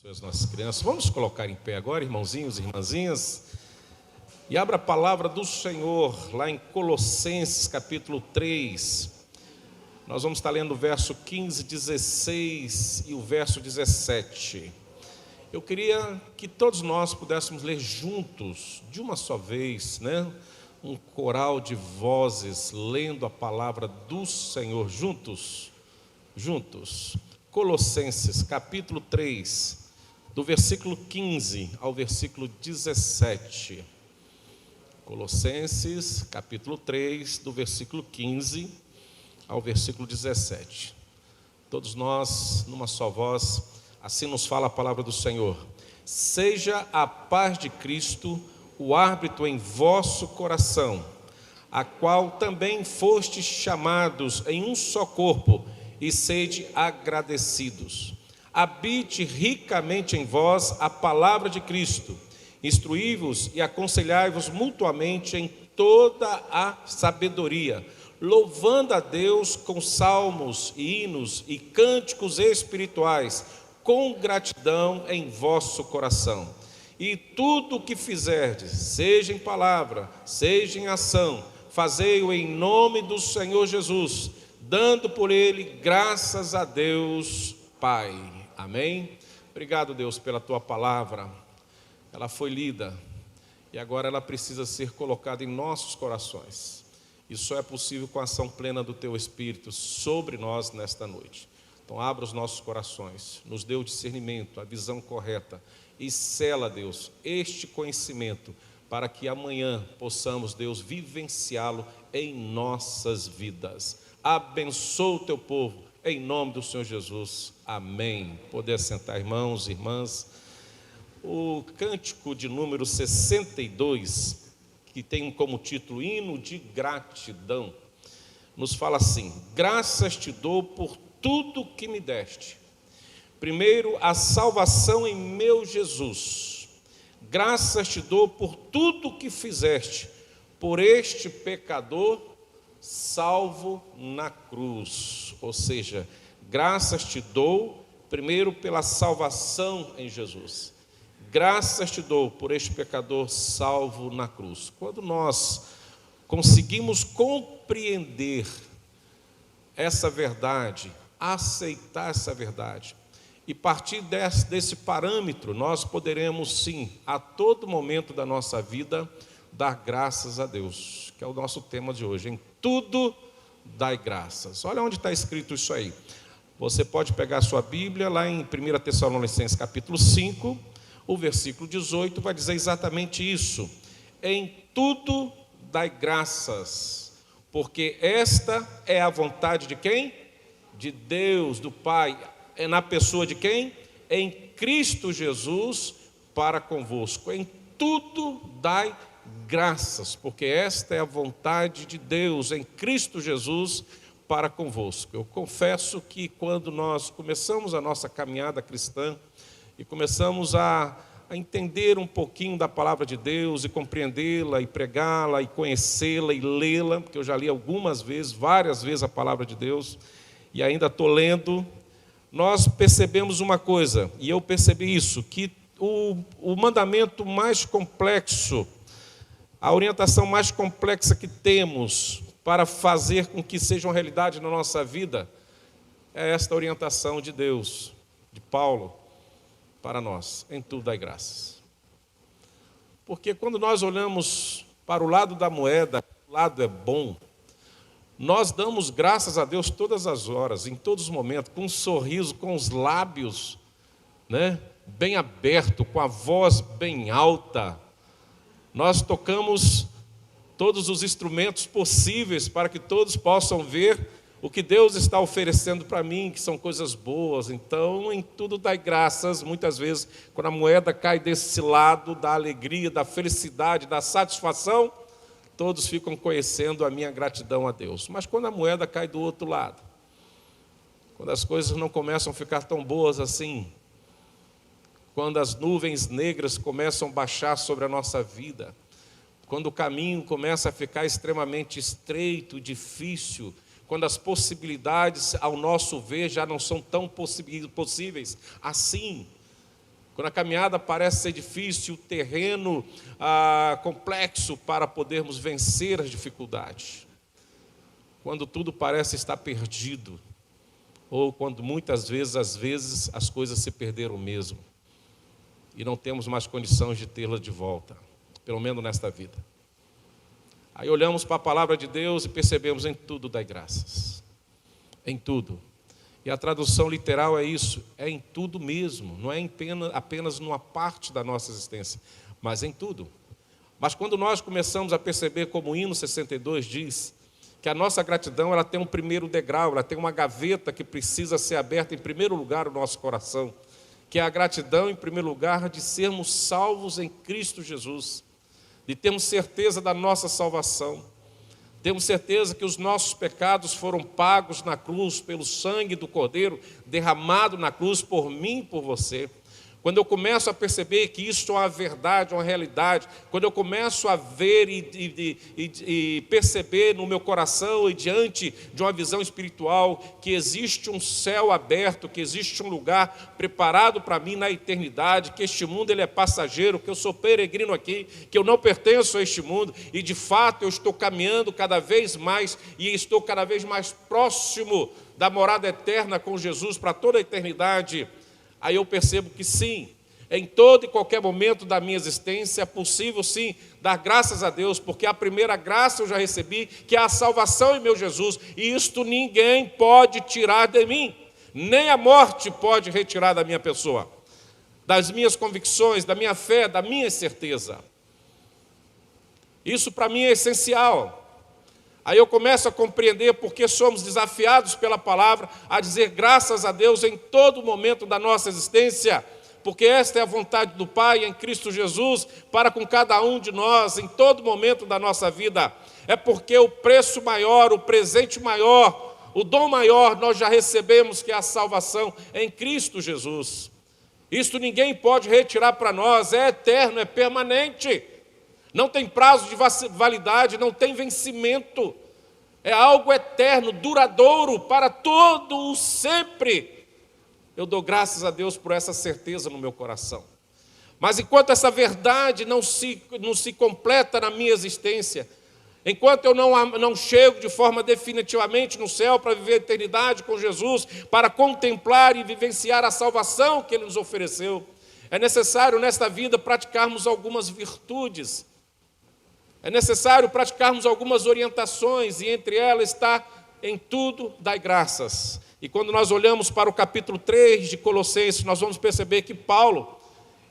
As nossas crianças, vamos colocar em pé agora, irmãozinhos e irmãzinhas, e abra a palavra do Senhor lá em Colossenses capítulo 3. Nós vamos estar lendo o verso 15, 16 e o verso 17. Eu queria que todos nós pudéssemos ler juntos, de uma só vez, né? Um coral de vozes lendo a palavra do Senhor juntos. Colossenses capítulo 3, do versículo 15 ao versículo 17. Colossenses, capítulo 3, do versículo 15 ao versículo 17. Todos nós, numa só voz, assim nos fala a palavra do Senhor. Seja a paz de Cristo o árbitro em vosso coração, a qual também fostes chamados em um só corpo, e sede agradecidos. Habite ricamente em vós a palavra de Cristo, instruí-vos e aconselhai-vos mutuamente em toda a sabedoria, louvando a Deus com salmos, hinos e cânticos espirituais, com gratidão em vosso coração. E tudo o que fizerdes, seja em palavra, seja em ação, fazei-o em nome do Senhor Jesus, dando por ele graças a Deus Pai. Amém? Obrigado, Deus, pela tua palavra. Ela foi lida e agora ela precisa ser colocada em nossos corações. Isso só é possível com a ação plena do teu Espírito sobre nós nesta noite. Então abra os nossos corações, nos dê o discernimento, a visão correta e sela, Deus, este conhecimento para que amanhã possamos, Deus, vivenciá-lo em nossas vidas. Abençoa o teu povo, em nome do Senhor Jesus, amém. Poder sentar, irmãos e irmãs. O cântico de número 62, que tem como título Hino de Gratidão, nos fala assim: graças te dou por tudo que me deste. Primeiro, a salvação em meu Jesus. Graças te dou por tudo que fizeste, por este pecador salvo na cruz. Ou seja, graças te dou, primeiro, pela salvação em Jesus. Graças te dou por este pecador salvo na cruz. Quando nós conseguimos compreender essa verdade, aceitar essa verdade, e partir desse parâmetro, nós poderemos sim, a todo momento da nossa vida, dar graças a Deus, que é o nosso tema de hoje. Em tudo dai graças. Olha onde está escrito isso aí. Você pode pegar a sua Bíblia, lá em 1 Tessalonicenses capítulo 5, o versículo 18, vai dizer exatamente isso. Em tudo dai graças, porque esta é a vontade de quem? De Deus, do Pai. É na pessoa de quem? Em Cristo Jesus para convosco. Em tudo dai graças, porque esta é a vontade de Deus em Cristo Jesus para convosco. Eu confesso que quando nós começamos a nossa caminhada cristã e começamos a entender um pouquinho da palavra de Deus e compreendê-la e pregá-la e conhecê-la e lê-la, porque eu já li algumas vezes, várias vezes a palavra de Deus e ainda estou lendo, nós percebemos uma coisa, e eu percebi isso, que o mandamento mais complexo, a orientação mais complexa que temos para fazer com que seja uma realidade na nossa vida, é esta orientação de Deus, de Paulo, para nós. Em tudo dai graças. Porque quando nós olhamos para o lado da moeda, o lado é bom, nós damos graças a Deus todas as horas, em todos os momentos, com um sorriso, com os lábios, né, bem aberto, com a voz bem alta. Nós tocamos todos os instrumentos possíveis para que todos possam ver o que Deus está oferecendo para mim, que são coisas boas. Então, em tudo dai graças. Muitas vezes, quando a moeda cai desse lado da alegria, da felicidade, da satisfação, todos ficam conhecendo a minha gratidão a Deus. Mas quando a moeda cai do outro lado, quando as coisas não começam a ficar tão boas assim, quando as nuvens negras começam a baixar sobre a nossa vida, quando o caminho começa a ficar extremamente estreito, difícil, quando as possibilidades, ao nosso ver, já não são tão possíveis assim, quando a caminhada parece ser difícil, o terreno complexo para podermos vencer as dificuldades, quando tudo parece estar perdido, ou quando muitas vezes, as coisas se perderam mesmo, e não temos mais condições de tê-las de volta, pelo menos nesta vida. Aí olhamos para a palavra de Deus e percebemos: em tudo dai graças, em tudo. E a tradução literal é isso, é em tudo mesmo, não é apenas numa parte da nossa existência, mas em tudo. Mas quando nós começamos a perceber, como o hino 62 diz, que a nossa gratidão ela tem um primeiro degrau, ela tem uma gaveta que precisa ser aberta em primeiro lugar no nosso coração, que é a gratidão, em primeiro lugar, de sermos salvos em Cristo Jesus, de termos certeza da nossa salvação, temos certeza que os nossos pecados foram pagos na cruz pelo sangue do Cordeiro, derramado na cruz por mim e por você. Quando eu começo a perceber que isso é uma verdade, uma realidade, quando eu começo a ver e perceber no meu coração e diante de uma visão espiritual que existe um céu aberto, que existe um lugar preparado para mim na eternidade, que este mundo ele é passageiro, que eu sou peregrino aqui, que eu não pertenço a este mundo e de fato eu estou caminhando cada vez mais e estou cada vez mais próximo da morada eterna com Jesus para toda a eternidade. Aí eu percebo que sim, em todo e qualquer momento da minha existência é possível sim dar graças a Deus, porque a primeira graça eu já recebi, que é a salvação em meu Jesus, e isto ninguém pode tirar de mim, nem a morte pode retirar da minha pessoa, das minhas convicções, da minha fé, da minha certeza. Isso para mim é essencial. Aí eu começo a compreender porque somos desafiados pela palavra a dizer graças a Deus em todo momento da nossa existência, porque esta é a vontade do Pai em Cristo Jesus para com cada um de nós em todo momento da nossa vida. É porque o preço maior, o presente maior, o dom maior nós já recebemos, que é a salvação em Cristo Jesus. Isto ninguém pode retirar para nós, é eterno, é permanente. Não tem prazo de validade, não tem vencimento. É algo eterno, duradouro, para todo o sempre. Eu dou graças a Deus por essa certeza no meu coração. Mas enquanto essa verdade não se completa na minha existência, enquanto eu não chego de forma definitivamente no céu para viver a eternidade com Jesus, para contemplar e vivenciar a salvação que Ele nos ofereceu, é necessário nesta vida praticarmos algumas virtudes. É necessário praticarmos algumas orientações, e entre elas está: em tudo dai graças. E quando nós olhamos para o capítulo 3 de Colossenses, nós vamos perceber que Paulo,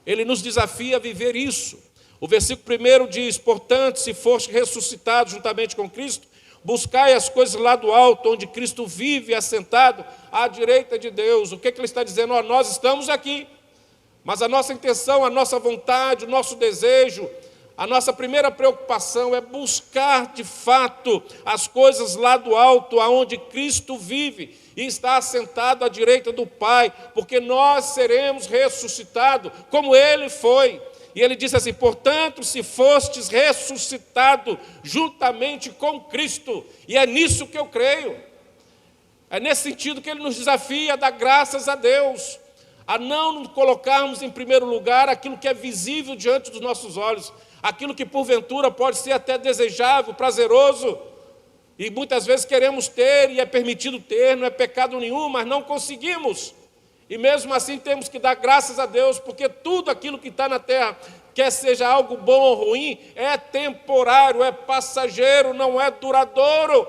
ele nos desafia a viver isso. O versículo 1 diz: portanto, se foste ressuscitado juntamente com Cristo, buscai as coisas lá do alto, onde Cristo vive assentado à direita de Deus. O que ele está dizendo? Nós estamos aqui, mas a nossa intenção, a nossa vontade, o nosso desejo, a nossa primeira preocupação é buscar de fato as coisas lá do alto, aonde Cristo vive e está assentado à direita do Pai, porque nós seremos ressuscitados como Ele foi. E ele disse assim: portanto, se fostes ressuscitado juntamente com Cristo, e é nisso que eu creio, é nesse sentido que Ele nos desafia a dar graças a Deus, a não nos colocarmos em primeiro lugar aquilo que é visível diante dos nossos olhos, aquilo que porventura pode ser até desejável, prazeroso, e muitas vezes queremos ter, e é permitido ter, não é pecado nenhum, mas não conseguimos, e mesmo assim temos que dar graças a Deus, porque tudo aquilo que está na terra, quer seja algo bom ou ruim, é temporário, é passageiro, não é duradouro,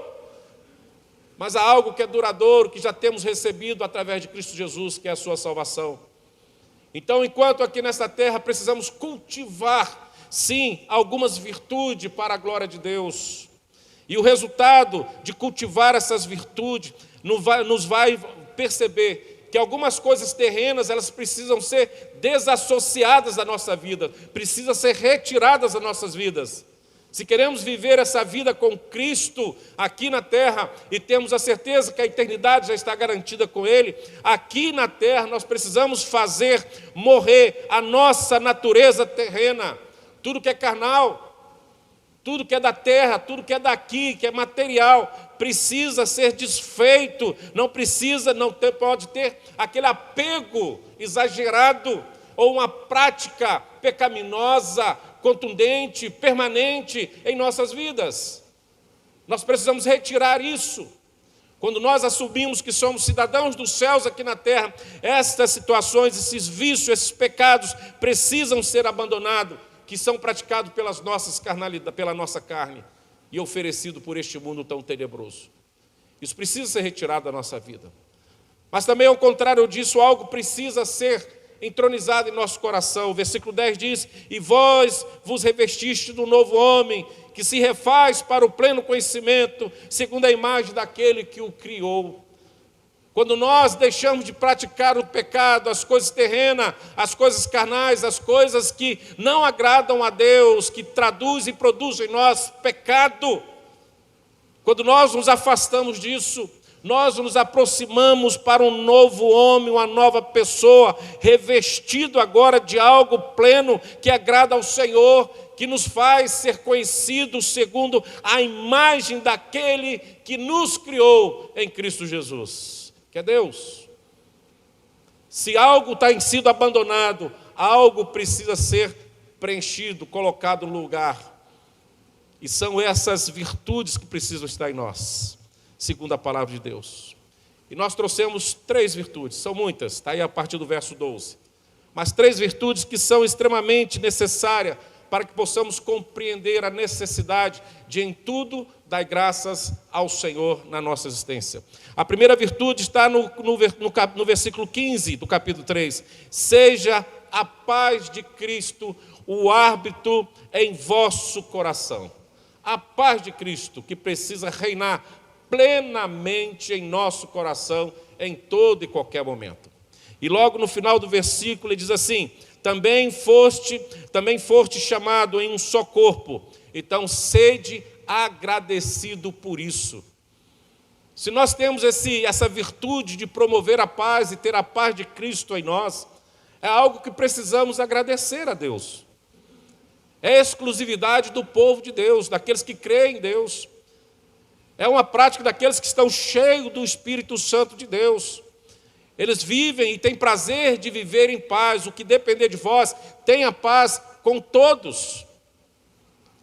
mas há algo que é duradouro, que já temos recebido através de Cristo Jesus, que é a sua salvação. Então, enquanto aqui nesta terra precisamos cultivar, sim, algumas virtudes para a glória de Deus. E o resultado de cultivar essas virtudes nos vai perceber que algumas coisas terrenas, elas precisam ser desassociadas da nossa vida, precisam ser retiradas das nossas vidas. Se queremos viver essa vida com Cristo aqui na terra e temos a certeza que a eternidade já está garantida com Ele, aqui na terra nós precisamos fazer morrer a nossa natureza terrena. Tudo que é carnal, tudo que é da terra, tudo que é daqui, que é material, precisa ser desfeito, não pode ter aquele apego exagerado, ou uma prática pecaminosa, contundente, permanente em nossas vidas. Nós precisamos retirar isso. Quando nós assumimos que somos cidadãos dos céus aqui na terra, estas situações, esses vícios, esses pecados precisam ser abandonados, que são praticados pelas nossas carnalidades, pela nossa carne e oferecido por este mundo tão tenebroso. Isso precisa ser retirado da nossa vida. Mas também, ao contrário disso, algo precisa ser entronizado em nosso coração. O versículo 10 diz: e vós vos revestiste do novo homem, que se refaz para o pleno conhecimento, segundo a imagem daquele que o criou. Quando nós deixamos de praticar o pecado, as coisas terrenas, as coisas carnais, as coisas que não agradam a Deus, que traduzem e produzem em nós pecado, quando nós nos afastamos disso, nós nos aproximamos para um novo homem, uma nova pessoa, revestido agora de algo pleno que agrada ao Senhor, que nos faz ser conhecidos segundo a imagem daquele que nos criou em Cristo Jesus, que é Deus. Se algo tem sido abandonado, algo precisa ser preenchido, colocado no lugar. E são essas virtudes que precisam estar em nós, segundo a palavra de Deus. E nós trouxemos 3 virtudes, são muitas, está aí a partir do verso 12. Mas 3 virtudes que são extremamente necessárias para que possamos compreender a necessidade de, em tudo, dar graças ao Senhor na nossa existência. A primeira virtude está no versículo 15 do capítulo 3. Seja a paz de Cristo o árbitro em vosso coração. A paz de Cristo que precisa reinar plenamente em nosso coração em todo e qualquer momento. E logo no final do versículo ele diz assim: também foste chamado em um só corpo, então sede agradecido por isso. Se nós temos essa virtude de promover a paz e ter a paz de Cristo em nós, é algo que precisamos agradecer a Deus. É exclusividade do povo de Deus, daqueles que creem em Deus. É uma prática daqueles que estão cheios do Espírito Santo de Deus. Eles vivem e têm prazer de viver em paz. O que depender de vós, tenha paz com todos,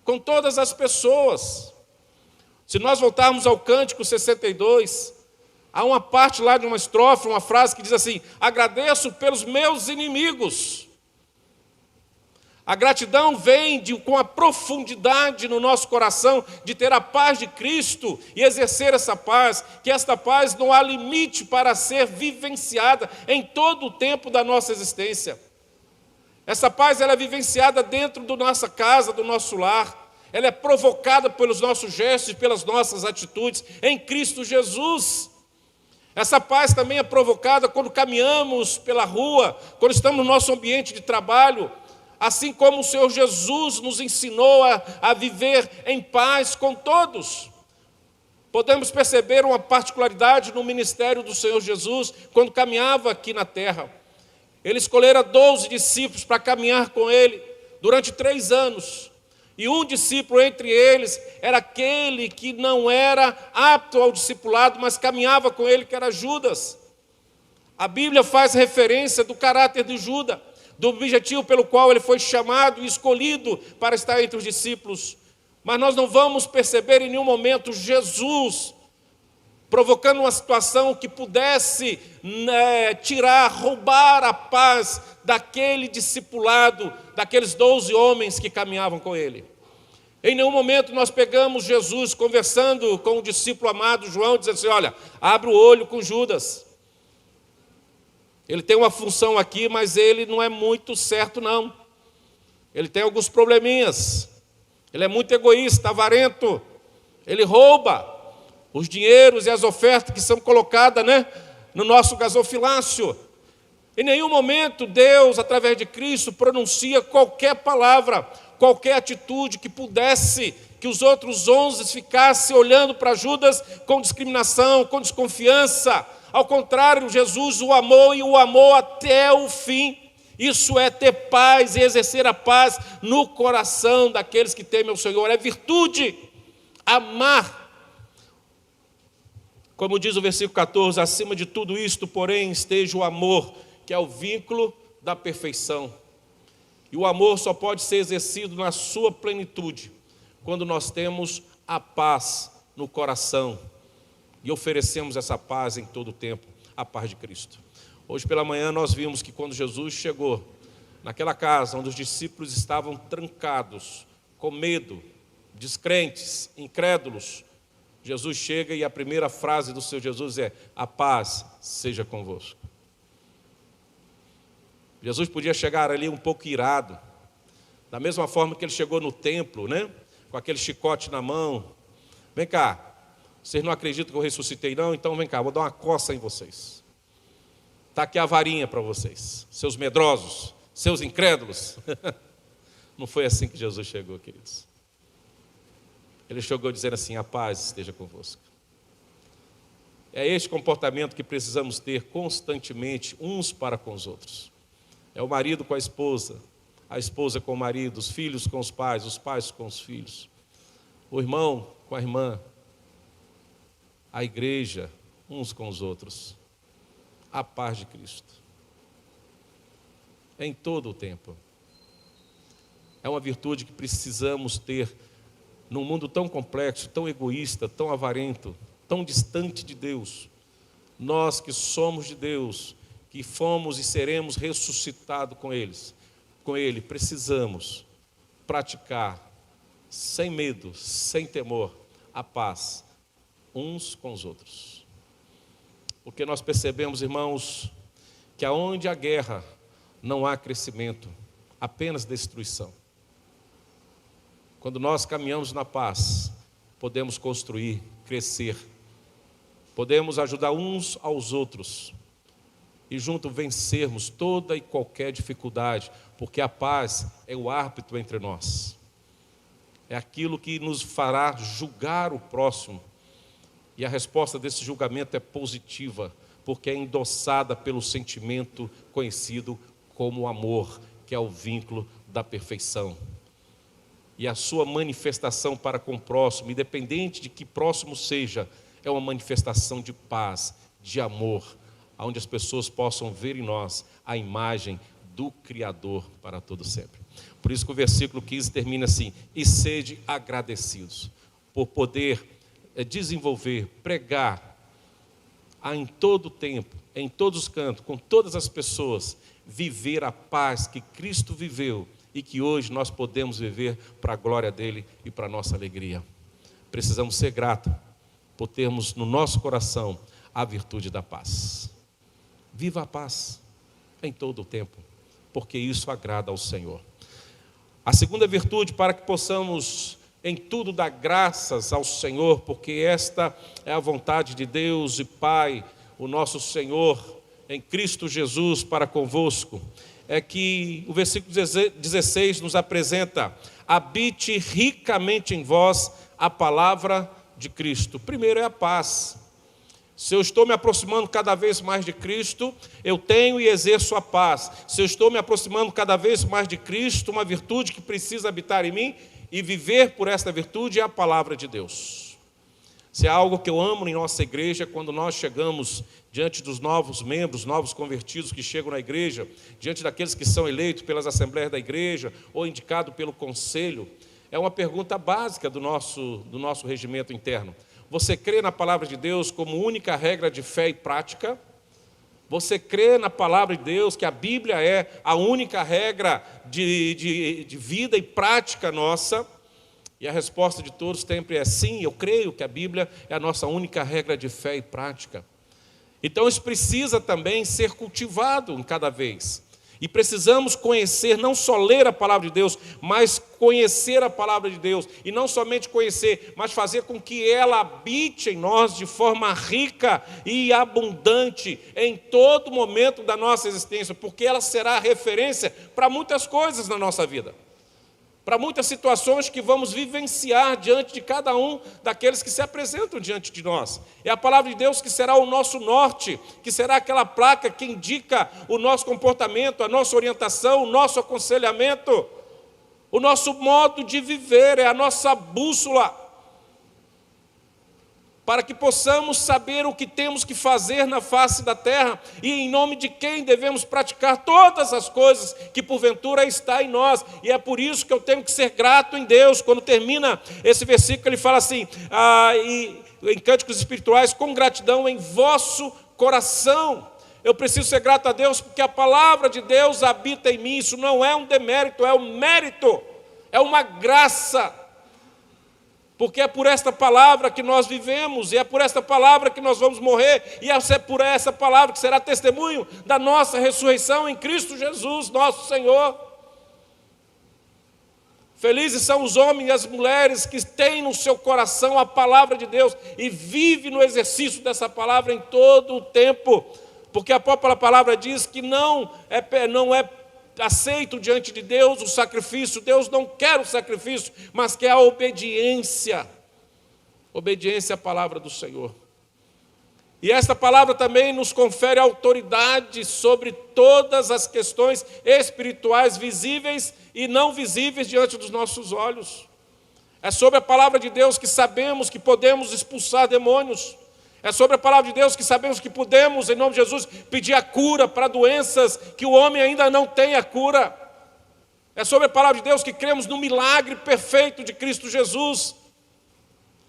com todas as pessoas. Se nós voltarmos ao Cântico 62, há uma parte lá de uma estrofe, uma frase que diz assim: agradeço pelos meus inimigos. A gratidão vem com a profundidade no nosso coração de ter a paz de Cristo e exercer essa paz, que esta paz não há limite para ser vivenciada em todo o tempo da nossa existência. Essa paz ela é vivenciada dentro da nossa casa, do nosso lar. Ela é provocada pelos nossos gestos e pelas nossas atitudes em Cristo Jesus. Essa paz também é provocada quando caminhamos pela rua, quando estamos no nosso ambiente de trabalho, assim como o Senhor Jesus nos ensinou a viver em paz com todos. Podemos perceber uma particularidade no ministério do Senhor Jesus, quando caminhava aqui na terra. Ele escolhera 12 discípulos para caminhar com ele durante 3 anos. E um discípulo entre eles era aquele que não era apto ao discipulado, mas caminhava com ele, que era Judas. A Bíblia faz referência do caráter de Judas, do objetivo pelo qual ele foi chamado e escolhido para estar entre os discípulos. Mas nós não vamos perceber em nenhum momento Jesus provocando uma situação que pudesse roubar a paz daquele discipulado, daqueles 12 homens que caminhavam com ele. Em nenhum momento nós pegamos Jesus conversando com o discípulo amado João, dizendo assim: olha, abre o olho com Judas. Ele tem uma função aqui, mas ele não é muito certo, não. Ele tem alguns probleminhas. Ele é muito egoísta, avarento. Ele rouba os dinheiros e as ofertas que são colocadas, no nosso gasofilácio. Em nenhum momento Deus, através de Cristo, pronuncia qualquer palavra, qualquer atitude que pudesse, que os outros 11 ficassem olhando para Judas com discriminação, com desconfiança. Ao contrário, Jesus o amou e o amou até o fim. Isso é ter paz e exercer a paz no coração daqueles que temem o Senhor. É virtude, amar. Como diz o versículo 14, acima de tudo isto, porém, esteja o amor, que é o vínculo da perfeição. E o amor só pode ser exercido na sua plenitude quando nós temos a paz no coração e oferecemos essa paz em todo o tempo, a paz de Cristo. Hoje pela manhã nós vimos que quando Jesus chegou naquela casa onde os discípulos estavam trancados, com medo, descrentes, incrédulos, Jesus chega e a primeira frase do Senhor Jesus é: a paz seja convosco. Jesus podia chegar ali um pouco irado, da mesma forma que ele chegou no templo, né? Com aquele chicote na mão. Vem cá, vocês não acreditam que eu ressuscitei não? Então vem cá, vou dar uma coça em vocês. Está aqui a varinha para vocês, seus medrosos, seus incrédulos. Não foi assim que Jesus chegou, queridos. Ele chegou dizendo assim: a paz esteja convosco. É este comportamento que precisamos ter constantemente uns para com os outros. É o marido com a esposa com o marido, os filhos com os pais com os filhos, o irmão com a irmã, a igreja uns com os outros. A paz de Cristo em todo o tempo. É uma virtude que precisamos ter num mundo tão complexo, tão egoísta, tão avarento, tão distante de Deus. Nós que somos de Deus, que fomos e seremos ressuscitados com Ele, precisamos praticar sem medo, sem temor, a paz uns com os outros. Porque nós percebemos, irmãos, que aonde há guerra não há crescimento, apenas destruição. Quando nós caminhamos na paz, podemos construir, crescer, podemos ajudar uns aos outros e juntos vencermos toda e qualquer dificuldade, porque a paz é o árbitro entre nós, é aquilo que nos fará julgar o próximo, e a resposta desse julgamento é positiva, porque é endossada pelo sentimento conhecido como amor, que é o vínculo da perfeição. E a sua manifestação para com o próximo, independente de que próximo seja, é uma manifestação de paz, de amor, onde as pessoas possam ver em nós a imagem do Criador para todo sempre. Por isso que o versículo 15 termina assim: e sede agradecidos, por poder desenvolver, pregar em todo o tempo, em todos os cantos, com todas as pessoas, viver a paz que Cristo viveu e que hoje nós podemos viver para a glória dele e para a nossa alegria. Precisamos ser gratos por termos no nosso coração a virtude da paz. Viva a paz em todo o tempo, porque isso agrada ao Senhor. A segunda virtude, para que possamos em tudo dar graças ao Senhor, porque esta é a vontade de Deus e Pai, o nosso Senhor, em Cristo Jesus para convosco, é que o versículo 16 nos apresenta: habite ricamente em vós a palavra de Cristo. Primeiro é a paz. Se eu estou me aproximando cada vez mais de Cristo, eu tenho e exerço a paz. Se eu estou me aproximando cada vez mais de Cristo, uma virtude que precisa habitar em mim e viver por esta virtude é a palavra de Deus. Se é algo que eu amo em nossa igreja, quando nós chegamos diante dos novos membros, novos convertidos que chegam na igreja, diante daqueles que são eleitos pelas assembleias da igreja ou indicados pelo conselho, é uma pergunta básica do nosso regimento interno. Você crê na palavra de Deus como única regra de fé e prática? Você crê na palavra de Deus, que a Bíblia é a única regra de vida e prática nossa? E a resposta de todos sempre é sim, eu creio que a Bíblia é a nossa única regra de fé e prática. Então isso precisa também ser cultivado em cada vez. E precisamos conhecer, não só ler a palavra de Deus, mas conhecer a palavra de Deus. E não somente conhecer, mas fazer com que ela habite em nós de forma rica e abundante em todo momento da nossa existência, porque ela será referência para muitas coisas na nossa vida, para muitas situações que vamos vivenciar diante de cada um daqueles que se apresentam diante de nós. É a palavra de Deus que será o nosso norte, que será aquela placa que indica o nosso comportamento, a nossa orientação, o nosso aconselhamento, o nosso modo de viver, é a nossa bússola. para que possamos saber o que temos que fazer na face da terra e em nome de quem devemos praticar todas as coisas que porventura está em nós. E é por isso que eu tenho que ser grato em Deus. Quando termina esse versículo, ele fala assim, em Cânticos Espirituais, com gratidão em vosso coração. Eu preciso ser grato a Deus porque a palavra de Deus habita em mim. Isso não é um demérito, é um mérito, é uma graça. Porque é por esta palavra que nós vivemos, e é por esta palavra que nós vamos morrer, e é por essa palavra que será testemunho da nossa ressurreição em Cristo Jesus, nosso Senhor. Felizes são os homens e as mulheres que têm no seu coração a palavra de Deus e vivem no exercício dessa palavra em todo o tempo, porque a própria palavra diz que não é aceito diante de Deus o sacrifício. Deus não quer o sacrifício, mas quer a obediência. Obediência à palavra do Senhor. E esta palavra também nos confere autoridade sobre todas as questões espirituais visíveis e não visíveis diante dos nossos olhos. É sobre a palavra de Deus que sabemos que podemos expulsar demônios. É sobre a palavra de Deus que sabemos que podemos, em nome de Jesus, pedir a cura para doenças que o homem ainda não tem a cura. É sobre a palavra de Deus que cremos no milagre perfeito de Cristo Jesus.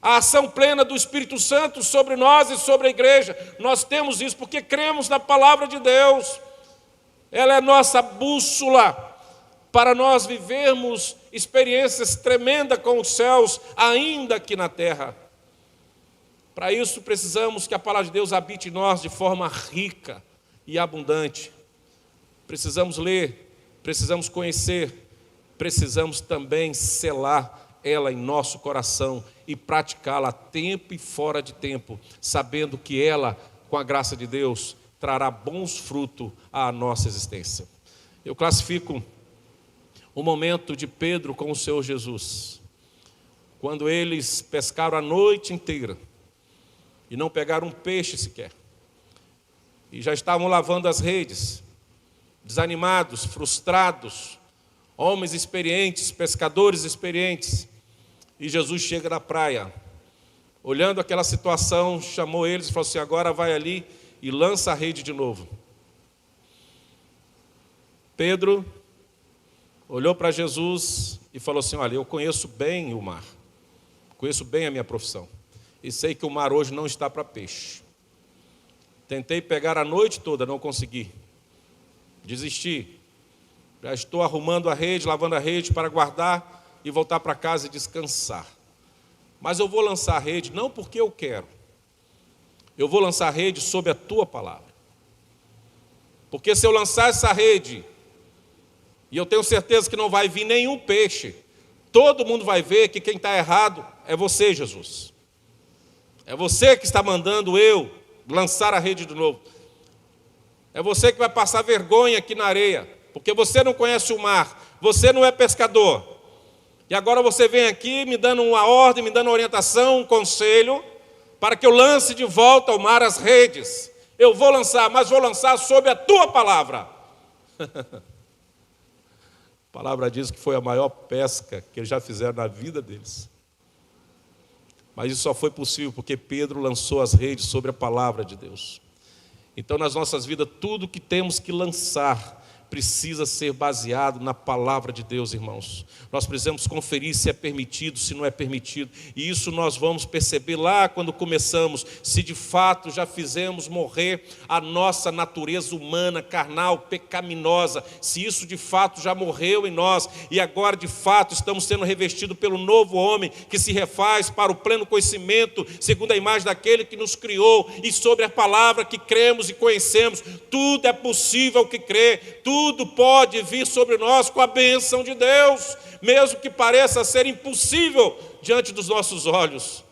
A ação plena do Espírito Santo sobre nós e sobre a igreja. Nós temos isso porque cremos na palavra de Deus. Ela é nossa bússola para nós vivermos experiências tremendas com os céus, ainda aqui na terra. Para isso precisamos que a palavra de Deus habite em nós de forma rica e abundante. Precisamos ler, precisamos conhecer, precisamos também selar ela em nosso coração e praticá-la a tempo e fora de tempo, sabendo que ela, com a graça de Deus, trará bons frutos à nossa existência. Eu classifico o momento de Pedro com o Senhor Jesus, quando eles pescaram a noite inteira, e não pegaram um peixe sequer. E já estavam lavando as redes, desanimados, frustrados, homens experientes, pescadores experientes. E Jesus chega na praia, olhando aquela situação, chamou eles e falou assim, agora vai ali e lança a rede de novo. Pedro olhou para Jesus e falou assim, olha, eu conheço bem o mar, conheço bem a minha profissão. E sei que o mar hoje não está para peixe. Tentei pegar a noite toda, não consegui. Desisti. Já estou arrumando a rede, lavando a rede para guardar e voltar para casa e descansar. Mas eu vou lançar a rede não porque eu quero. Eu vou lançar a rede sob a tua palavra. Porque se eu lançar essa rede, e eu tenho certeza que não vai vir nenhum peixe, todo mundo vai ver que quem está errado é você, Jesus. É você que está mandando eu lançar a rede de novo. É você que vai passar vergonha aqui na areia, porque você não conhece o mar, você não é pescador. E agora você vem aqui me dando uma ordem, me dando uma orientação, um conselho, para que eu lance de volta ao mar as redes. Eu vou lançar, mas vou lançar sob a tua palavra. A palavra diz que foi a maior pesca que eles já fizeram na vida deles. Mas isso só foi possível porque Pedro lançou as redes sobre a palavra de Deus. Então, nas nossas vidas, tudo que temos que lançar precisa ser baseado na palavra de Deus, irmãos. Nós precisamos conferir se é permitido, se não é permitido. E isso nós vamos perceber lá quando começamos, se de fato já fizemos morrer a nossa natureza humana, carnal, pecaminosa, se isso de fato já morreu em nós e agora de fato estamos sendo revestidos pelo novo homem que se refaz para o pleno conhecimento, segundo a imagem daquele que nos criou, e sobre a palavra que cremos e conhecemos. Tudo é possível que crê, tudo pode vir sobre nós com a bênção de Deus, mesmo que pareça ser impossível diante dos nossos olhos,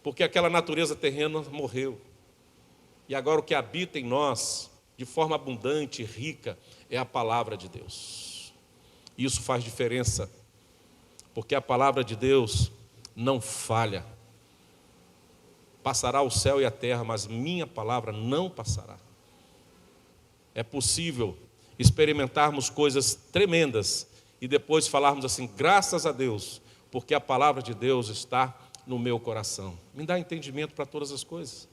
porque aquela natureza terrena morreu. E agora o que habita em nós, de forma abundante e rica, é a palavra de Deus. Isso faz diferença, porque a palavra de Deus não falha. Passará o céu e a terra, mas minha palavra não passará. É possível experimentarmos coisas tremendas e depois falarmos assim, graças a Deus, porque a palavra de Deus está no meu coração. Me dá entendimento para todas as coisas.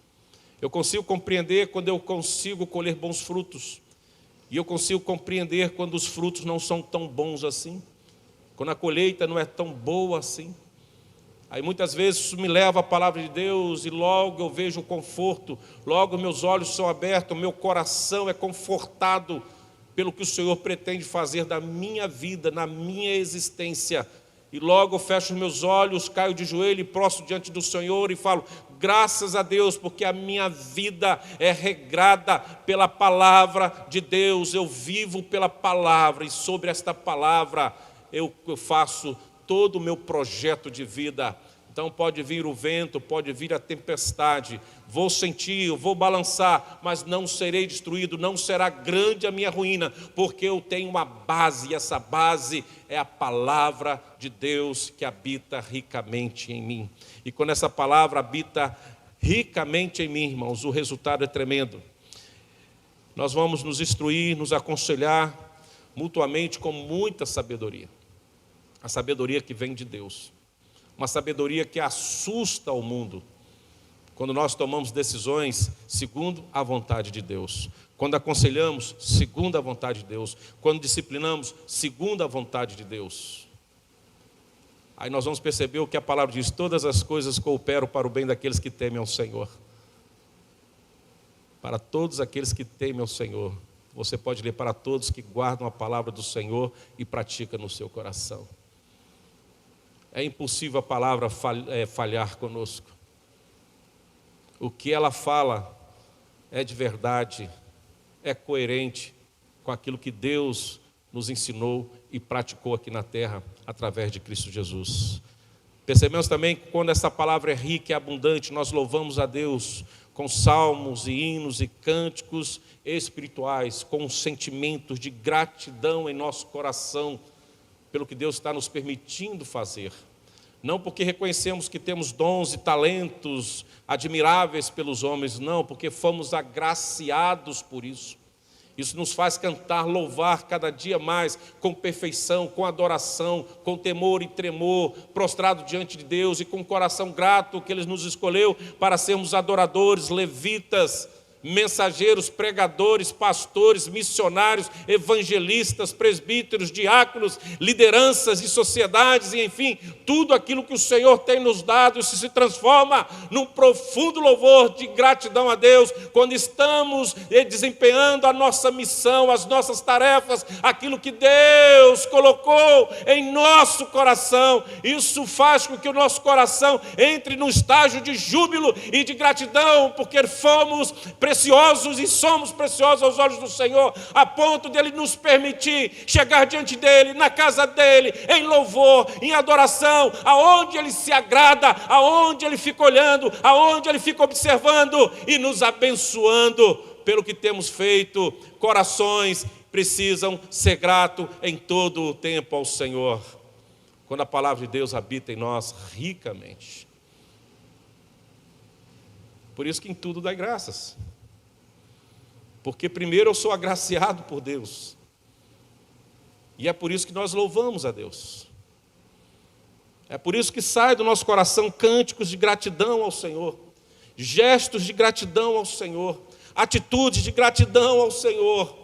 Eu consigo compreender quando eu consigo colher bons frutos. E eu consigo compreender quando os frutos não são tão bons assim. Quando a colheita não é tão boa assim. Aí muitas vezes isso me leva à palavra de Deus e logo eu vejo o conforto. Logo meus olhos são abertos, meu coração é confortado pelo que o Senhor pretende fazer da minha vida, na minha existência. E logo eu fecho os meus olhos, caio de joelho e prostro diante do Senhor e falo: graças a Deus, porque a minha vida é regrada pela palavra de Deus. Eu vivo pela palavra e sobre esta palavra eu faço todo o meu projeto de vida. Então pode vir o vento, pode vir a tempestade, vou sentir, eu vou balançar, mas não serei destruído, não será grande a minha ruína, porque eu tenho uma base, e essa base é a palavra de Deus que habita ricamente em mim. E quando essa palavra habita ricamente em mim, irmãos, o resultado é tremendo. Nós vamos nos instruir, nos aconselhar mutuamente com muita sabedoria. A sabedoria que vem de Deus. Uma sabedoria que assusta o mundo. Quando nós tomamos decisões segundo a vontade de Deus. Quando aconselhamos segundo a vontade de Deus. Quando disciplinamos segundo a vontade de Deus. Aí nós vamos perceber o que a palavra diz: todas as coisas cooperam para o bem daqueles que temem ao Senhor. Para todos aqueles que temem ao Senhor. Você pode ler: para todos que guardam a palavra do Senhor e praticam no seu coração. É impossível a palavra falhar conosco. O que ela fala é de verdade, é coerente com aquilo que Deus nos ensinou e praticou aqui na terra através de Cristo Jesus. Percebemos também que quando essa palavra é rica e abundante, nós louvamos a Deus com salmos e hinos e cânticos espirituais, com sentimentos de gratidão em nosso coração, pelo que Deus está nos permitindo fazer. Não porque reconhecemos que temos dons e talentos admiráveis pelos homens, não, porque fomos agraciados por isso. Isso nos faz cantar, louvar cada dia mais, com perfeição, com adoração, com temor e tremor, prostrado diante de Deus e com coração grato que Ele nos escolheu para sermos adoradores, levitas, mensageiros, pregadores, pastores, missionários, evangelistas, presbíteros, diáconos, lideranças e sociedades, e enfim, tudo aquilo que o Senhor tem nos dado, isso se transforma num profundo louvor de gratidão a Deus, quando estamos desempenhando a nossa missão, as nossas tarefas, aquilo que Deus colocou em nosso coração. Isso faz com que o nosso coração entre num estágio de júbilo e de gratidão, porque fomos preciosos e somos preciosos aos olhos do Senhor, a ponto de Ele nos permitir chegar diante dEle, na casa dEle, em louvor, em adoração, aonde Ele se agrada, aonde Ele fica olhando, aonde Ele fica observando e nos abençoando pelo que temos feito. Corações precisam ser gratos em todo o tempo ao Senhor, quando a palavra de Deus habita em nós ricamente. Por isso que em tudo dai graças. Porque primeiro eu sou agraciado por Deus. E é por isso que nós louvamos a Deus. É por isso que sai do nosso coração cânticos de gratidão ao Senhor. Gestos de gratidão ao Senhor. Atitudes de gratidão ao Senhor.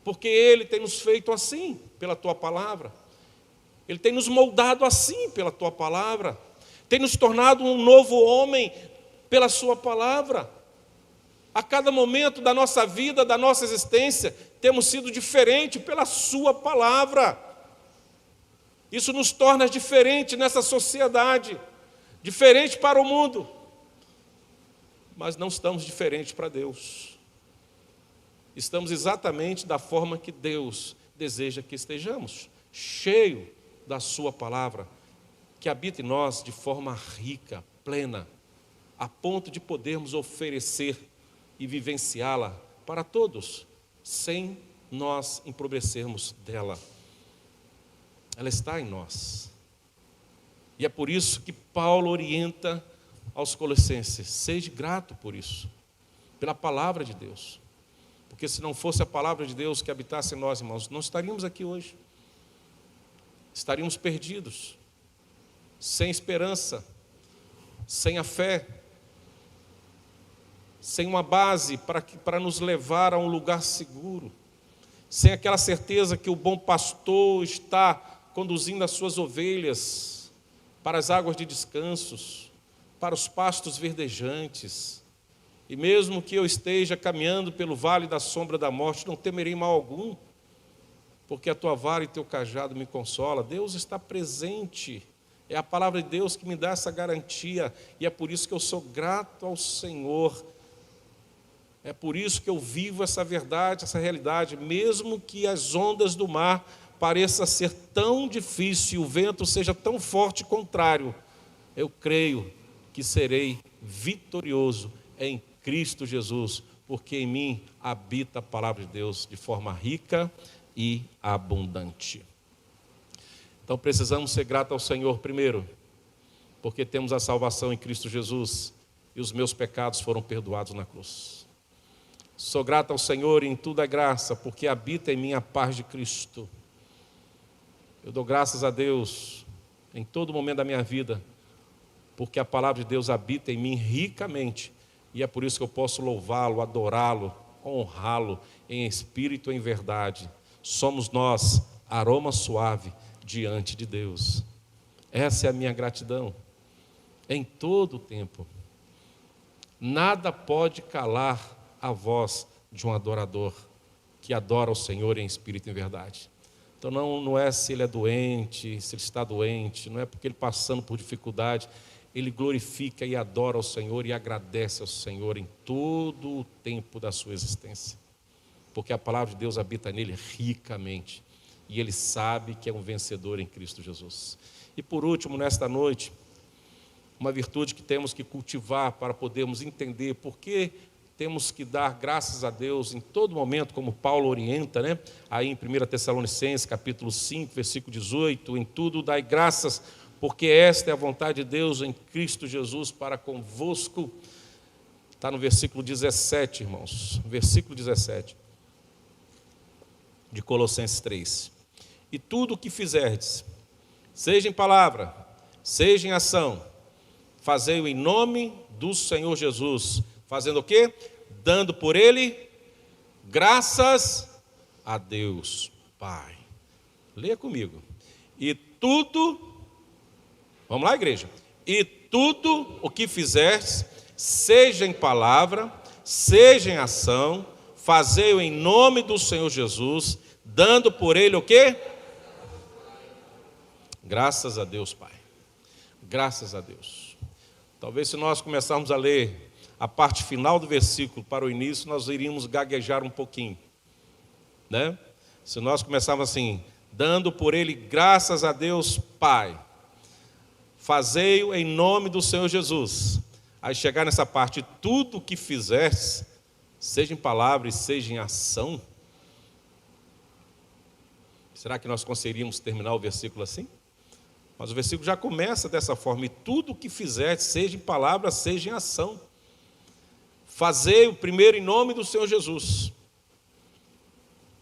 Porque Ele tem nos feito assim, pela Tua palavra. Ele tem nos moldado assim, pela Tua palavra. Tem nos tornado um novo homem pela Sua palavra. A cada momento da nossa vida, da nossa existência, temos sido diferente pela Sua palavra. Isso nos torna diferente nessa sociedade, diferente para o mundo. Mas não estamos diferentes para Deus. Estamos exatamente da forma que Deus deseja que estejamos, cheio da Sua palavra, que habita em nós de forma rica, plena, a ponto de podermos oferecer e vivenciá-la para todos, sem nós empobrecermos dela. Ela está em nós. E é por isso que Paulo orienta aos Colossenses: seja grato por isso, pela palavra de Deus. Porque se não fosse a palavra de Deus que habitasse em nós, irmãos, não estaríamos aqui hoje. Estaríamos perdidos, sem esperança, sem a fé, sem uma base para nos levar a um lugar seguro, sem aquela certeza que o bom pastor está conduzindo as suas ovelhas para as águas de descansos, para os pastos verdejantes. E mesmo que eu esteja caminhando pelo vale da sombra da morte, não temerei mal algum, porque a tua vara e teu cajado me consola. Deus está presente, é a palavra de Deus que me dá essa garantia, e é por isso que eu sou grato ao Senhor. É por isso que eu vivo essa verdade, essa realidade, mesmo que as ondas do mar pareçam ser tão difíceis, o vento seja tão forte e contrário, eu creio que serei vitorioso em Cristo Jesus, porque em mim habita a palavra de Deus de forma rica e abundante. Então precisamos ser gratos ao Senhor primeiro, porque temos a salvação em Cristo Jesus e os meus pecados foram perdoados na cruz. Sou grato ao Senhor em toda a graça, porque habita em mim a paz de Cristo. Eu dou graças a Deus em todo momento da minha vida, porque a palavra de Deus habita em mim ricamente, e é por isso que eu posso louvá-lo, adorá-lo, honrá-lo em espírito e em verdade. Somos nós aroma suave diante de Deus. Essa é a minha gratidão em todo o tempo. Nada pode calar a voz de um adorador que adora o Senhor em espírito e em verdade. Então não é se ele é doente, se ele está doente, não é porque ele passando por dificuldade, ele glorifica e adora ao Senhor e agradece ao Senhor em todo o tempo da sua existência, porque a palavra de Deus habita nele ricamente, e ele sabe que é um vencedor em Cristo Jesus. E por último, nesta noite, uma virtude que temos que cultivar para podermos entender por que temos que dar graças a Deus em todo momento, como Paulo orienta, né? Aí em 1 Tessalonicenses, capítulo 5, versículo 18, em tudo dai graças, porque esta é a vontade de Deus em Cristo Jesus para convosco. Está no versículo 17, irmãos, versículo 17, de Colossenses 3. E tudo o que fizerdes, seja em palavra, seja em ação, fazei-o em nome do Senhor Jesus, fazendo o quê? Dando por ele graças a Deus Pai. Leia comigo. E tudo, vamos lá, igreja. E tudo o que fizerdes, seja em palavra, seja em ação, fazei-o em nome do Senhor Jesus, dando por ele o quê? Graças a Deus Pai. Graças a Deus. Talvez se nós começarmos a ler a parte final do versículo para o início, nós iríamos gaguejar um pouquinho, né? Se nós começarmos assim, dando por ele graças a Deus Pai, fazei-o em nome do Senhor Jesus. Aí chegar nessa parte, tudo o que fizeres, seja em palavra e seja em ação, será que nós conseguiríamos terminar o versículo assim? Mas o versículo já começa dessa forma, e tudo o que fizeres, seja em palavra, seja em ação, fazei-o primeiro em nome do Senhor Jesus.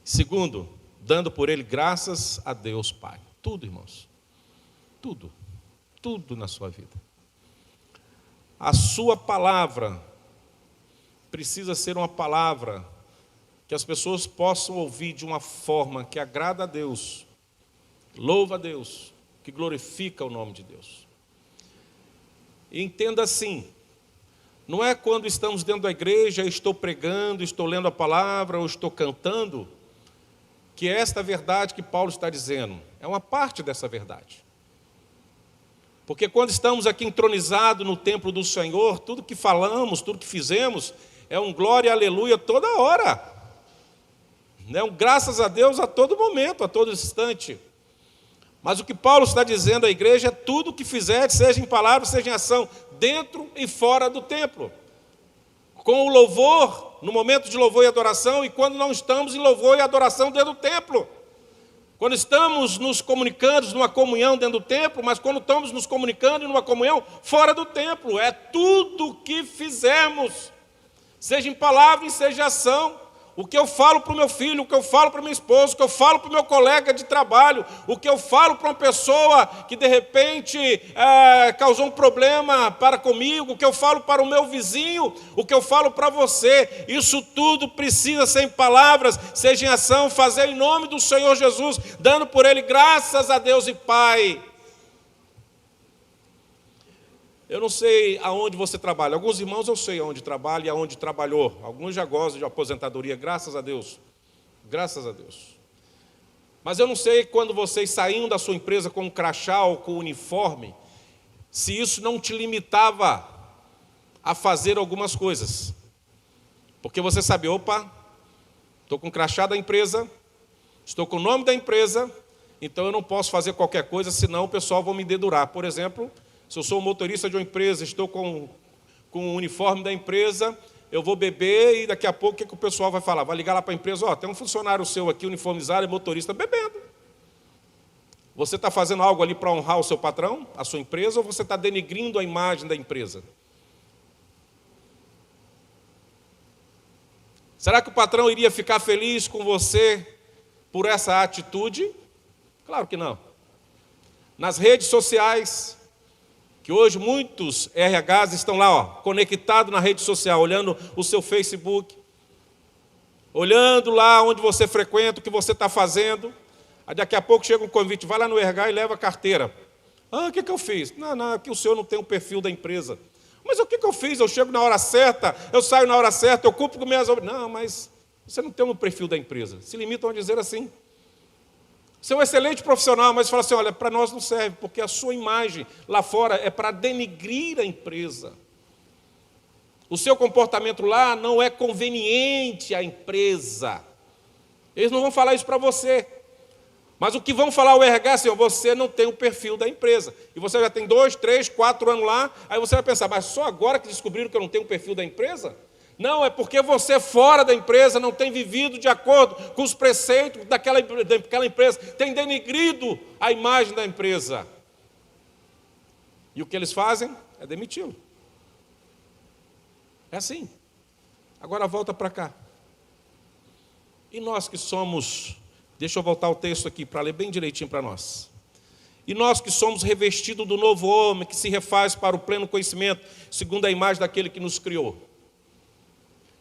Segundo, dando por ele graças a Deus Pai. Tudo, irmãos. Tudo. Tudo na sua vida. A sua palavra precisa ser uma palavra que as pessoas possam ouvir de uma forma que agrada a Deus, louva a Deus, que glorifica o nome de Deus. E entenda assim, não é quando estamos dentro da igreja, estou pregando, estou lendo a palavra ou estou cantando, que é esta verdade que Paulo está dizendo. É uma parte dessa verdade. Porque quando estamos aqui entronizados no templo do Senhor, tudo que falamos, tudo que fizemos, é um glória e aleluia toda hora. É um graças a Deus a todo momento, a todo instante. Mas o que Paulo está dizendo à igreja é tudo o que fizer, seja em palavra, seja em ação, dentro e fora do templo. Com o louvor, no momento de louvor e adoração, e quando não estamos em louvor e adoração dentro do templo. Quando estamos nos comunicando numa comunhão dentro do templo, mas quando estamos nos comunicando numa comunhão fora do templo. É tudo o que fizermos, seja em palavra e seja em ação. O que eu falo para o meu filho, o que eu falo para minha esposa, o que eu falo para o meu colega de trabalho, o que eu falo para uma pessoa que de repente causou um problema para comigo, o que eu falo para o meu vizinho, o que eu falo para você, isso tudo precisa ser em palavras, seja em ação, fazer em nome do Senhor Jesus, dando por Ele graças a Deus e Pai. Eu não sei aonde você trabalha. Alguns irmãos eu sei aonde trabalha e aonde trabalhou. Alguns já gostam de aposentadoria, graças a Deus. Graças a Deus. Mas eu não sei quando vocês saíam da sua empresa com um crachá ou com um uniforme, se isso não te limitava a fazer algumas coisas. Porque você sabe, opa, estou com o crachá da empresa, estou com o nome da empresa, então eu não posso fazer qualquer coisa, senão o pessoal vai me dedurar. Por exemplo, se eu sou um motorista de uma empresa, estou com o uniforme da empresa, eu vou beber e daqui a pouco o que o pessoal vai falar? Vai ligar lá para a empresa, tem um funcionário seu aqui uniformizado e motorista bebendo. Você está fazendo algo ali para honrar o seu patrão, a sua empresa, ou você está denegrindo a imagem da empresa? Será que o patrão iria ficar feliz com você por essa atitude? Claro que não. Nas redes sociais, que hoje muitos RHs estão lá, conectados na rede social, olhando o seu Facebook, olhando lá onde você frequenta, o que você está fazendo. Aí daqui a pouco chega um convite, vai lá no RH e leva a carteira. O que eu fiz? Não, aqui o senhor não tem o perfil da empresa. Mas o que eu fiz? Eu chego na hora certa, eu saio na hora certa, eu cumpro com minhas obrigações. Não, mas você não tem o perfil da empresa. Se limitam a dizer assim. Você é um excelente profissional, mas fala assim, olha, para nós não serve, porque a sua imagem lá fora é para denegrir a empresa. O seu comportamento lá não é conveniente à empresa. Eles não vão falar isso para você. Mas o que vão falar o RH é assim, você não tem o perfil da empresa. E você já tem 2, 3, 4 anos lá, aí você vai pensar, mas só agora que descobriram que eu não tenho o perfil da empresa? Não, é porque você fora da empresa não tem vivido de acordo com os preceitos daquela empresa, tem denegrido a imagem da empresa. E o que eles fazem é demiti-lo. É assim. Agora volta para cá. E nós que somos, deixa eu voltar ao texto aqui para ler bem direitinho para nós. E nós que somos revestidos do novo homem, que se refaz para o pleno conhecimento, segundo a imagem daquele que nos criou.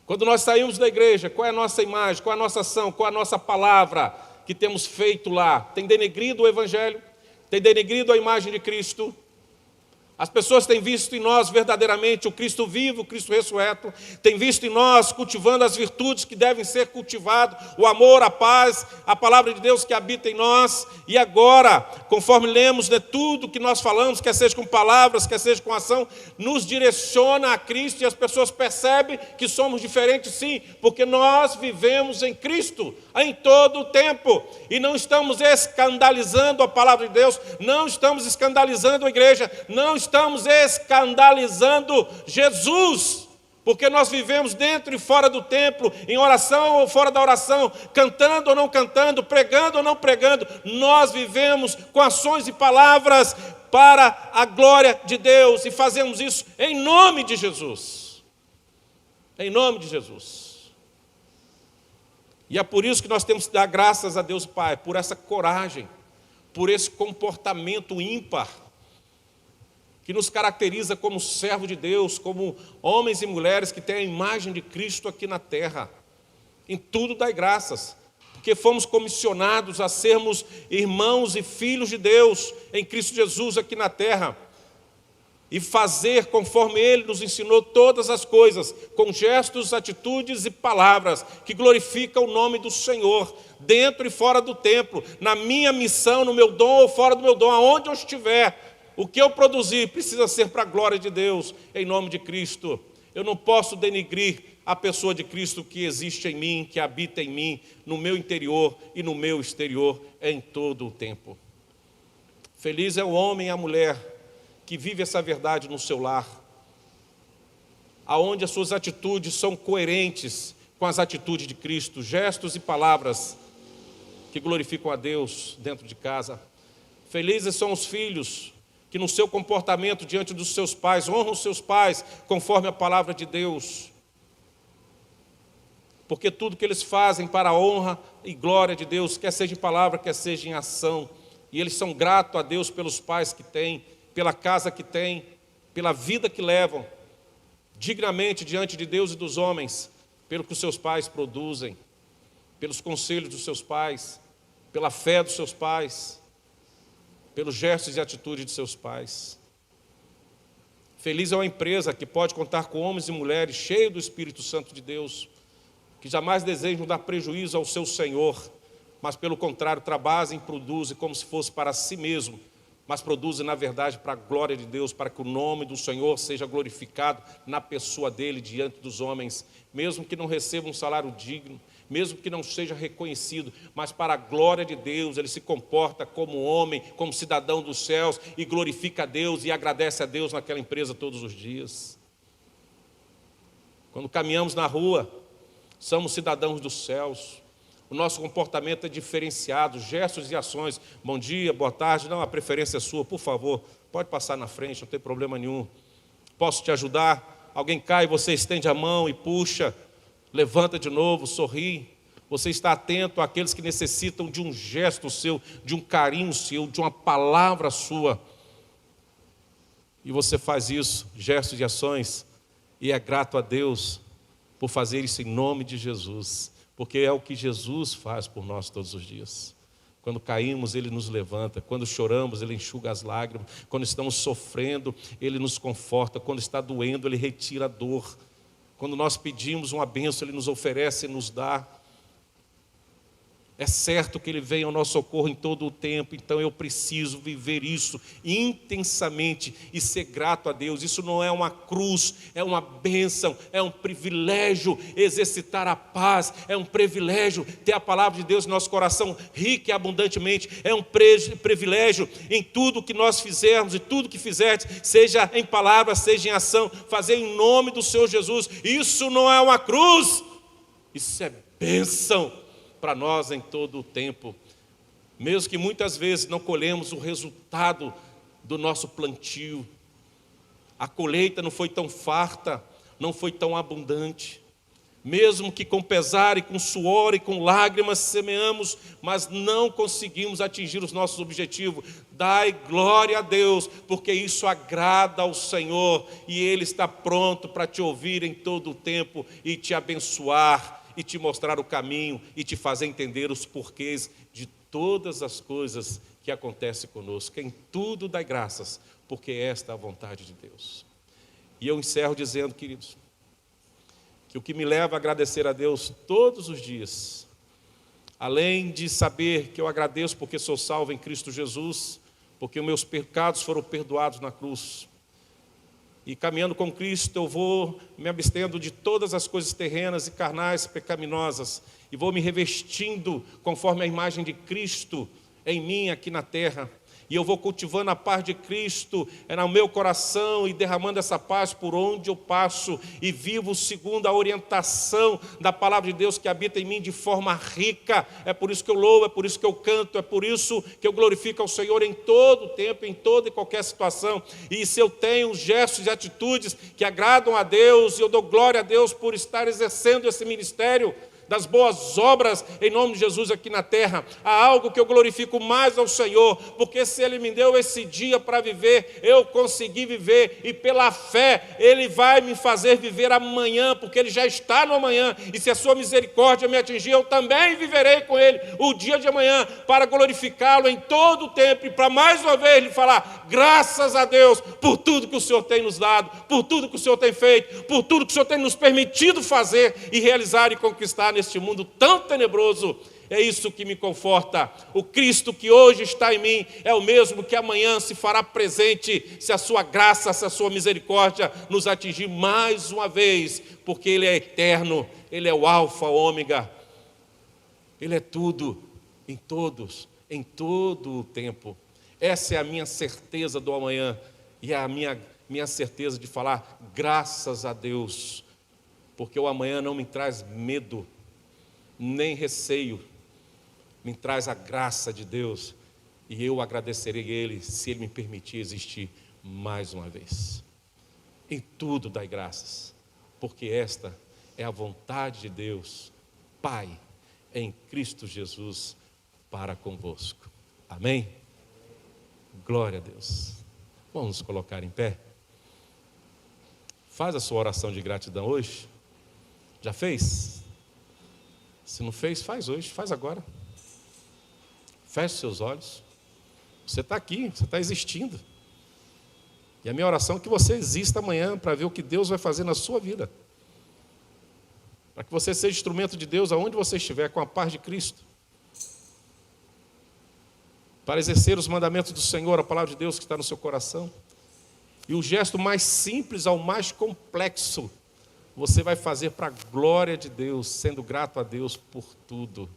Quando nós saímos da igreja, qual é a nossa imagem, qual é a nossa ação, qual é a nossa palavra que temos feito lá? Tem denegrido o Evangelho? Tem denegrido a imagem de Cristo? As pessoas têm visto em nós verdadeiramente o Cristo vivo, o Cristo ressurreto, têm visto em nós cultivando as virtudes que devem ser cultivadas, o amor, a paz, a palavra de Deus que habita em nós. E agora, conforme lemos, tudo que nós falamos, quer seja com palavras, quer seja com ação, nos direciona a Cristo e as pessoas percebem que somos diferentes sim, porque nós vivemos em Cristo em todo o tempo e não estamos escandalizando a palavra de Deus, não estamos escandalizando a igreja, não estamos escandalizando Jesus, porque nós vivemos dentro e fora do templo, em oração ou fora da oração, cantando ou não cantando, pregando ou não pregando, nós vivemos com ações e palavras para a glória de Deus e fazemos isso em nome de Jesus. Em nome de Jesus. E é por isso que nós temos que dar graças a Deus Pai, por essa coragem, por esse comportamento ímpar, que nos caracteriza como servo de Deus, como homens e mulheres que têm a imagem de Cristo aqui na terra. Em tudo dai graças, porque fomos comissionados a sermos irmãos e filhos de Deus em Cristo Jesus aqui na terra. E fazer conforme Ele nos ensinou todas as coisas, com gestos, atitudes e palavras, que glorificam o nome do Senhor, dentro e fora do templo, na minha missão, no meu dom ou fora do meu dom, aonde eu estiver. O que eu produzir precisa ser para a glória de Deus, em nome de Cristo. Eu não posso denegrir a pessoa de Cristo que existe em mim, que habita em mim, no meu interior e no meu exterior, em todo o tempo. Feliz é o homem e a mulher que vive essa verdade no seu lar, aonde as suas atitudes são coerentes com as atitudes de Cristo, gestos e palavras que glorificam a Deus dentro de casa. Felizes são os filhos que no seu comportamento diante dos seus pais, honram os seus pais conforme a palavra de Deus. porque tudo que eles fazem para a honra e glória de Deus, quer seja em palavra, quer seja em ação, e eles são gratos a Deus pelos pais que têm, pela casa que têm, pela vida que levam, dignamente diante de Deus e dos homens, pelo que os seus pais produzem, pelos conselhos dos seus pais, pela fé dos seus pais, pelos gestos e atitudes de seus pais. Feliz é uma empresa que pode contar com homens e mulheres cheios do Espírito Santo de Deus, que jamais desejam dar prejuízo ao seu Senhor, mas pelo contrário trabalham e produzem como se fosse para si mesmo, mas produzem na verdade para a glória de Deus, para que o nome do Senhor seja glorificado na pessoa dele diante dos homens, mesmo que não receba um salário digno, mesmo que não seja reconhecido, mas para a glória de Deus, ele se comporta como homem, como cidadão dos céus, e glorifica a Deus e agradece a Deus naquela empresa todos os dias. Quando caminhamos na rua, somos cidadãos dos céus, o nosso comportamento é diferenciado, gestos e ações, bom dia, boa tarde, não, a preferência é sua, por favor, pode passar na frente, não tem problema nenhum, posso te ajudar? Alguém cai, você estende a mão e puxa, levanta de novo, sorri. Você está atento àqueles que necessitam de um gesto seu, de um carinho seu, de uma palavra sua. E você faz isso, gestos e ações, e é grato a Deus por fazer isso em nome de Jesus, porque é o que Jesus faz por nós todos os dias. Quando caímos, Ele nos levanta. Quando choramos, Ele enxuga as lágrimas. Quando estamos sofrendo, Ele nos conforta. Quando está doendo, Ele retira a dor. Quando nós pedimos uma bênção, Ele nos oferece e nos dá. É certo que Ele vem ao nosso socorro em todo o tempo, então eu preciso viver isso intensamente e ser grato a Deus. Isso não é uma cruz, é uma bênção, é um privilégio exercitar a paz, é um privilégio ter a palavra de Deus em nosso coração rica e abundantemente, é um privilégio em tudo que nós fizermos e tudo que fizerdes, seja em palavra, seja em ação, fazer em nome do Senhor Jesus. Isso não é uma cruz, isso é bênção para nós em todo o tempo, mesmo que muitas vezes não colhemos o resultado do nosso plantio, a colheita não foi tão farta, não foi tão abundante, mesmo que com pesar e com suor e com lágrimas semeamos, mas não conseguimos atingir os nossos objetivos. Dai glória a Deus, porque isso agrada ao Senhor, e Ele está pronto para te ouvir em todo o tempo e te abençoar, e te mostrar o caminho, e te fazer entender os porquês de todas as coisas que acontecem conosco. Em tudo dai graças, porque esta é a vontade de Deus. E eu encerro dizendo, queridos, que o que me leva a agradecer a Deus todos os dias, além de saber que eu agradeço porque sou salvo em Cristo Jesus, porque os meus pecados foram perdoados na cruz, e caminhando com Cristo, eu vou me abstendo de todas as coisas terrenas e carnais, pecaminosas, e vou me revestindo conforme a imagem de Cristo em mim aqui na terra. E eu vou cultivando a paz de Cristo no meu coração e derramando essa paz por onde eu passo, e vivo segundo a orientação da palavra de Deus que habita em mim de forma rica. É por isso que eu louvo, é por isso que eu canto, é por isso que eu glorifico ao Senhor em todo o tempo, em toda e qualquer situação. E se eu tenho gestos e atitudes que agradam a Deus, e eu dou glória a Deus por estar exercendo esse ministério das boas obras em nome de Jesus aqui na terra, há algo que eu glorifico mais ao Senhor, porque se Ele me deu esse dia para viver, eu consegui viver, e pela fé Ele vai me fazer viver amanhã, porque Ele já está no amanhã, e se a sua misericórdia me atingir, eu também viverei com Ele o dia de amanhã, para glorificá-lo em todo o tempo, e para mais uma vez lhe falar, graças a Deus, por tudo que o Senhor tem nos dado, por tudo que o Senhor tem feito, por tudo que o Senhor tem nos permitido fazer, e realizar e conquistar neste mundo tão tenebroso. É isso que me conforta. O Cristo que hoje está em mim é o mesmo que amanhã se fará presente, se a sua graça, se a sua misericórdia nos atingir mais uma vez, porque Ele é eterno, Ele é o alfa, o ômega, Ele é tudo, em todos, em todo o tempo. Essa é a minha certeza do amanhã, e é a minha certeza de falar graças a Deus, porque o amanhã não me traz medo, nem receio, me traz a graça de Deus, e eu agradecerei a Ele, se Ele me permitir existir mais uma vez. Em tudo dai graças, porque esta é a vontade de Deus Pai em Cristo Jesus para convosco. Amém? Glória a Deus. Vamos nos colocar em pé. Faz a sua oração de gratidão hoje. Já fez? Se não fez, faz hoje, faz agora. Feche seus olhos. Você está aqui, você está existindo. E a minha oração é que você exista amanhã para ver o que Deus vai fazer na sua vida. Para que você seja instrumento de Deus aonde você estiver, com a paz de Cristo. Para exercer os mandamentos do Senhor, a palavra de Deus que está no seu coração. E o gesto mais simples ao mais complexo, você vai fazer para a glória de Deus, sendo grato a Deus por tudo.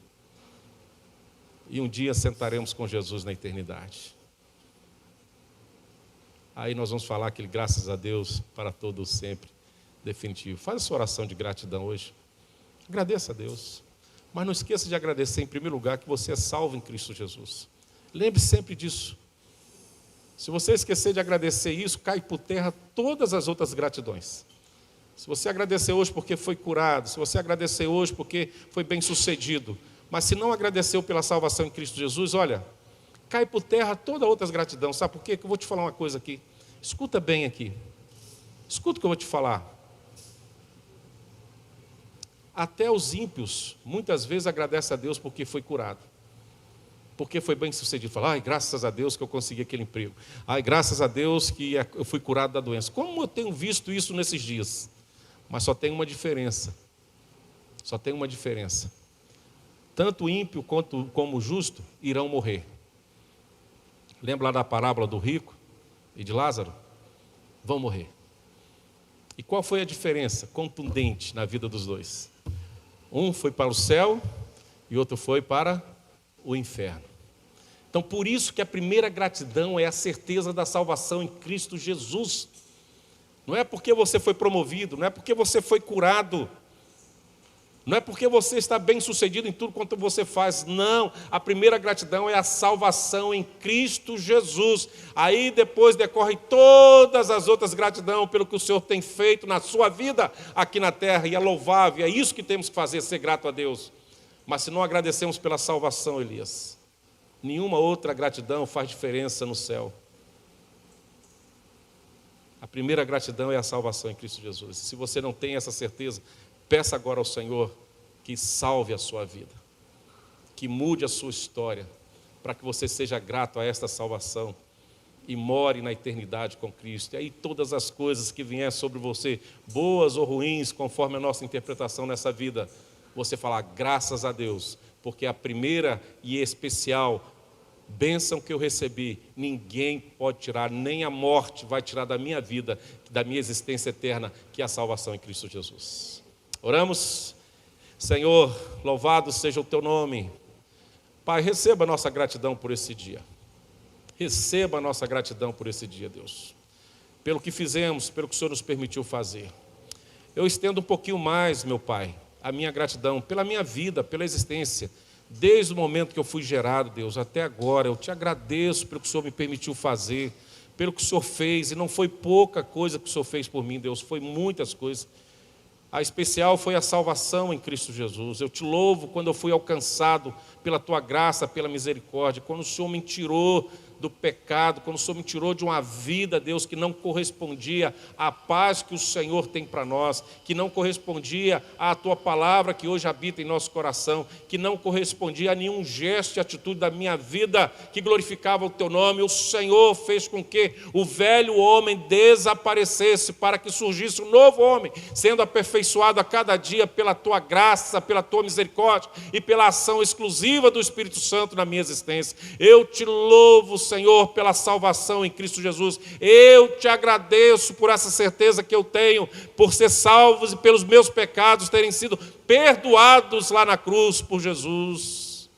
E um dia sentaremos com Jesus na eternidade. Aí nós vamos falar aquele graças a Deus para todo sempre, definitivo. Faz a sua oração de gratidão hoje. Agradeça a Deus. Mas não esqueça de agradecer em primeiro lugar que você é salvo em Cristo Jesus. Lembre sempre disso. Se você esquecer de agradecer isso, cai por terra todas as outras gratidões. Se você agradecer hoje porque foi curado, se você agradecer hoje porque foi bem sucedido, mas se não agradeceu pela salvação em Cristo Jesus, olha, cai por terra toda outras gratidão. Sabe por quê? Que eu vou te falar uma coisa aqui. Escuta bem aqui. Escuta o que eu vou te falar. Até os ímpios, muitas vezes agradecem a Deus porque foi curado. Porque foi bem sucedido. Fala, ai, graças a Deus que eu consegui aquele emprego. Ai, graças a Deus que eu fui curado da doença. Como eu tenho visto isso nesses dias? Mas só tem uma diferença. Só tem uma diferença. Tanto o ímpio como o justo irão morrer. Lembra lá da parábola do rico e de Lázaro? Vão morrer. E qual foi a diferença contundente na vida dos dois? Um foi para o céu e outro foi para o inferno. Então, por isso que a primeira gratidão é a certeza da salvação em Cristo Jesus. Não é porque você foi promovido, não é porque você foi curado, não é porque você está bem sucedido em tudo quanto você faz. Não, a primeira gratidão é a salvação em Cristo Jesus. Aí depois decorrem todas as outras gratidão pelo que o Senhor tem feito na sua vida aqui na terra. E é louvável, é isso que temos que fazer, ser grato a Deus. Mas se não agradecemos pela salvação, Elias, nenhuma outra gratidão faz diferença no céu. A primeira gratidão é a salvação em Cristo Jesus. Se você não tem essa certeza, peça agora ao Senhor que salve a sua vida, que mude a sua história, para que você seja grato a esta salvação e more na eternidade com Cristo. E aí todas as coisas que vierem sobre você, boas ou ruins, conforme a nossa interpretação nessa vida, você falar graças a Deus, porque a primeira e especial bênção que eu recebi, ninguém pode tirar, nem a morte vai tirar da minha vida, da minha existência eterna, que é a salvação em Cristo Jesus. Oramos. Senhor, louvado seja o teu nome. Pai, receba a nossa gratidão por esse dia. Receba a nossa gratidão por esse dia, Deus. Pelo que fizemos, pelo que o Senhor nos permitiu fazer. Eu estendo um pouquinho mais, meu Pai, a minha gratidão pela minha vida, pela existência. Desde o momento que eu fui gerado, Deus, até agora, eu te agradeço pelo que o Senhor me permitiu fazer, pelo que o Senhor fez, e não foi pouca coisa que o Senhor fez por mim, Deus, foi muitas coisas. A especial foi a salvação em Cristo Jesus. Eu te louvo quando eu fui alcançado pela tua graça, pela misericórdia, quando o Senhor me tirou do pecado, quando o Senhor me tirou de uma vida, Deus, que não correspondia à paz que o Senhor tem para nós, que não correspondia à tua palavra que hoje habita em nosso coração, que não correspondia a nenhum gesto e atitude da minha vida que glorificava o teu nome. O Senhor fez com que o velho homem desaparecesse para que surgisse um novo homem, sendo aperfeiçoado a cada dia pela tua graça, pela tua misericórdia e pela ação exclusiva do Espírito Santo na minha existência. Eu te louvo, Senhor, pela salvação em Cristo Jesus. Eu te agradeço por essa certeza que eu tenho, por ser salvos e pelos meus pecados terem sido perdoados lá na cruz por Jesus.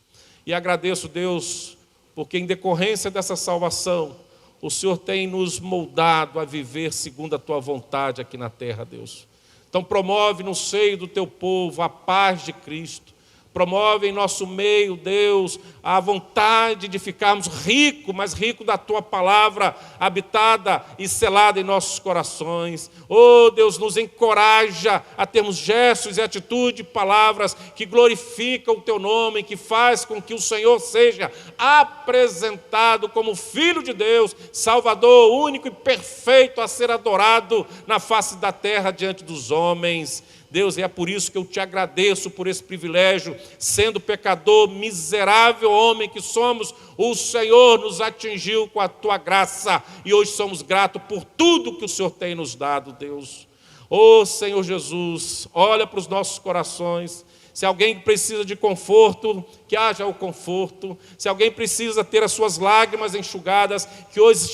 E agradeço, Deus, porque em decorrência dessa salvação, o Senhor tem nos moldado a viver segundo a tua vontade aqui na terra, Deus. Então promove no seio do teu povo a paz de Cristo. Promove em nosso meio, Deus, a vontade de ficarmos ricos, mas ricos da Tua palavra, habitada e selada em nossos corações. Oh, Deus, nos encoraja a termos gestos e atitude, palavras que glorificam o Teu nome, que faz com que o Senhor seja apresentado como Filho de Deus, Salvador único e perfeito a ser adorado na face da terra diante dos homens. Deus, é por isso que eu te agradeço por esse privilégio, sendo pecador, miserável homem que somos, o Senhor nos atingiu com a tua graça e hoje somos gratos por tudo que o Senhor tem nos dado, Deus. Ô Senhor Jesus, olha para os nossos corações. Se alguém precisa de conforto, que haja o conforto. Se alguém precisa ter as suas lágrimas enxugadas, que hoje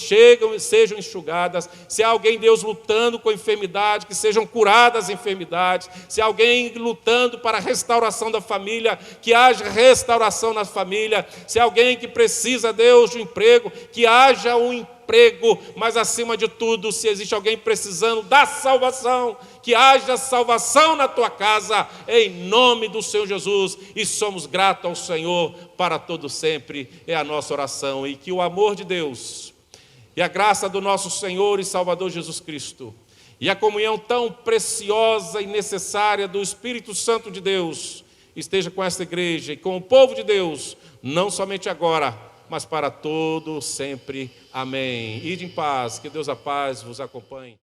sejam enxugadas. Se há alguém, Deus, lutando com a enfermidade, que sejam curadas as enfermidades. Se há alguém lutando para a restauração da família, que haja restauração na família. Se há alguém que precisa, Deus, de um emprego, que haja um emprego, mas acima de tudo, se existe alguém precisando da salvação, que haja salvação na tua casa, em nome do Senhor Jesus, e somos gratos ao Senhor para todo sempre, é a nossa oração, e que o amor de Deus, e a graça do nosso Senhor e Salvador Jesus Cristo, e a comunhão tão preciosa e necessária do Espírito Santo de Deus, esteja com esta igreja e com o povo de Deus, não somente agora, mas para todo sempre. Amém. Ide em paz, que Deus a paz vos acompanhe.